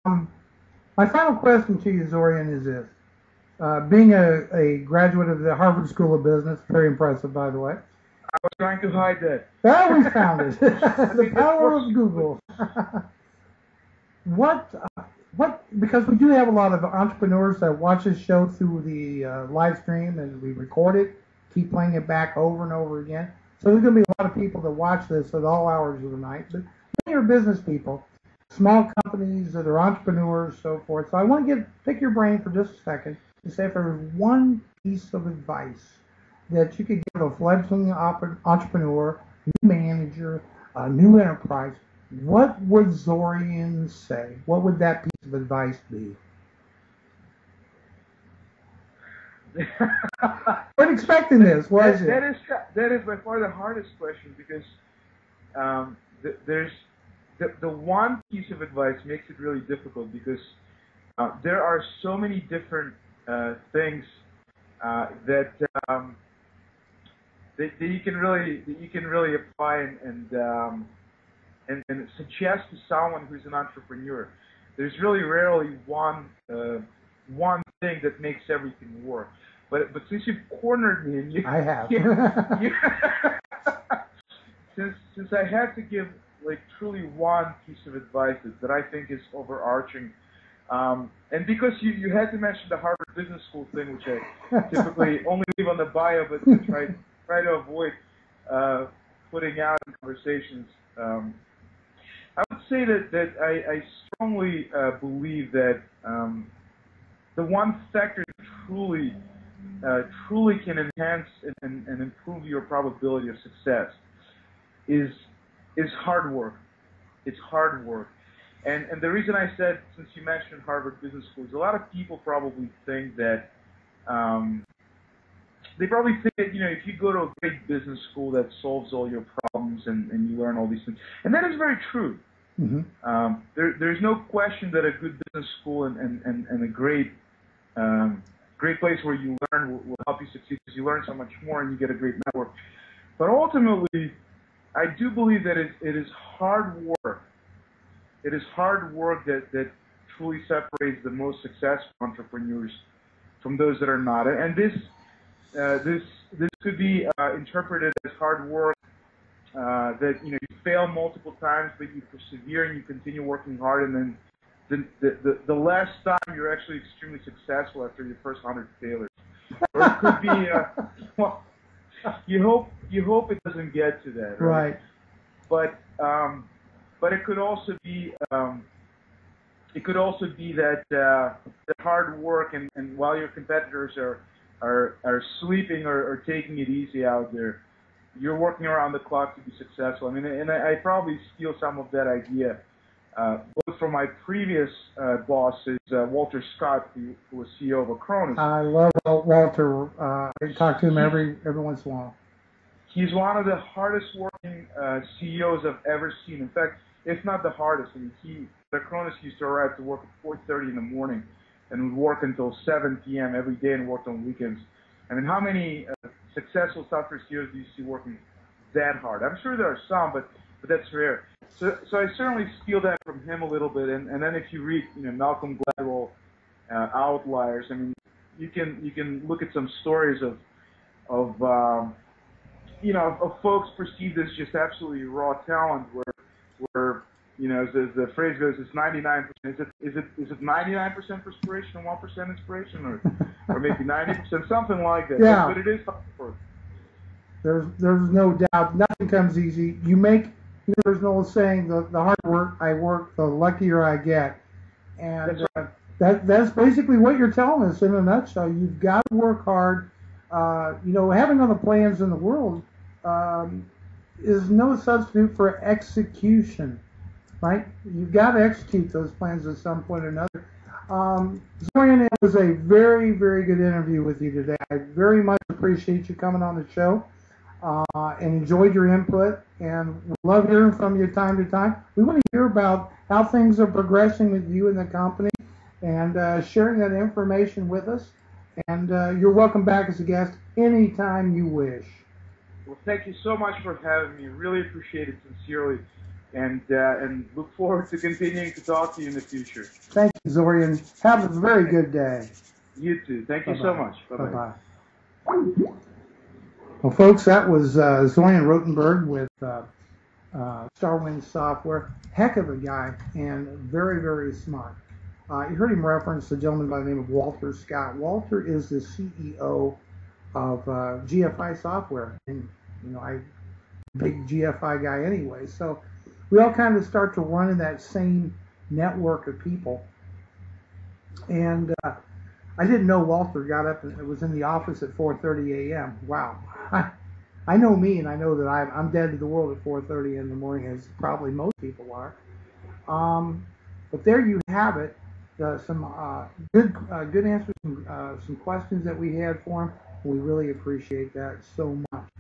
My final question to you, Zorian, is this. Being a graduate of the Harvard School of Business, very impressive, by the way. I was trying to hide that. Well, we found it. The power of Google. Because we do have a lot of entrepreneurs that watch this show through the live stream, and we record it, keep playing it back over and over again. So there's going to be a lot of people that watch this at all hours of the night. But many are business people, small companies that are entrepreneurs, so forth. So I want to pick your brain for just a second and say if there was one piece of advice that you could give a fledgling entrepreneur, new manager, a new enterprise, what would Zorian say? What would that piece of advice be? We're expecting this. What is it? That is by far the hardest question, because there's the one piece of advice makes it really difficult, because there are so many different things that you can really apply and suggest to someone who's an entrepreneur. There's really rarely one thing that makes everything work. But since you've cornered me, and I have. Since I had to give like truly one piece of advice that I think is overarching, and because you had to mention the Harvard Business School thing, which I typically only leave on the bio, but try to avoid putting out in conversations. I would say that I strongly believe that the one factor that truly can enhance and improve your probability of success is hard work. It's hard work. And the reason I said, since you mentioned Harvard Business School, is a lot of people probably think that if you go to a great business school that solves all your problems and you learn all these things, and that is very true. Mm-hmm. There's no question that a good business school and a great place where you learn will help you succeed, because you learn so much more and you get a great network. But ultimately, I do believe that it is hard work. It is hard work that truly separates the most successful entrepreneurs from those that are not. And this could be interpreted as hard work that you fail multiple times, but you persevere and you continue working hard, and then the last time you're actually extremely successful after your first 100 failures. Or it could be well, you hope it doesn't get to that, right? But it could also be that hard work and while your competitors are sleeping or taking it easy out there, you're working around the clock to be successful. I mean, and I probably steal some of that idea both from my previous bosses, Walter Scott, who was CEO of Acronis. I love Walter. I talk to him every once in a while. He's one of the hardest working CEOs I've ever seen. In fact, if not the hardest. I mean, Acronis used to arrive to work at 4:30 in the morning and would work until 7 p.m. every day and worked on weekends. I mean, how many successful software CEOs do you see working that hard? I'm sure there are some, but that's rare. So I certainly steal that from him a little bit. And then if you read, Malcolm Gladwell, Outliers, I mean, you can look at some stories of folks perceived as just absolutely raw talent, where as the phrase goes, it's 99%. Is it 99% perspiration and 1% inspiration, or maybe 90%, something like that. Yeah. But it is hard work. There's no doubt. Nothing comes easy. There's an old saying, the hard work I work, the luckier I get. And that's basically what you're telling us in a nutshell. You've got to work hard. Having all the plans in the world is no substitute for execution, right? You've got to execute those plans at some point or another. Zorian, it was a very, very good interview with you today. I very much appreciate you coming on the show. And enjoyed your input, and we love hearing from you time to time. We want to hear about how things are progressing with you and the company, and sharing that information with us. And you're welcome back as a guest anytime you wish. Well, thank you so much for having me. Really appreciate it sincerely. and look forward to continuing to talk to you in the future. Thank you, Zorian. Have a very good day. You too. Thank you so much. Bye-bye. Bye-bye. Well, folks, that was Zorian Rotenberg with StarWind Software. Heck of a guy and very, very smart. You heard him reference a gentleman by the name of Walter Scott. Walter is the CEO of GFI Software, and I'm a big GFI guy anyway. So we all kind of start to run in that same network of people. And I didn't know Walter got up and was in the office at 4:30 a.m. Wow. I know me, and I know that I'm dead to the world at 4:30 in the morning, as probably most people are. But there you have it. Some good answers, some questions that we had for him. We really appreciate that so much.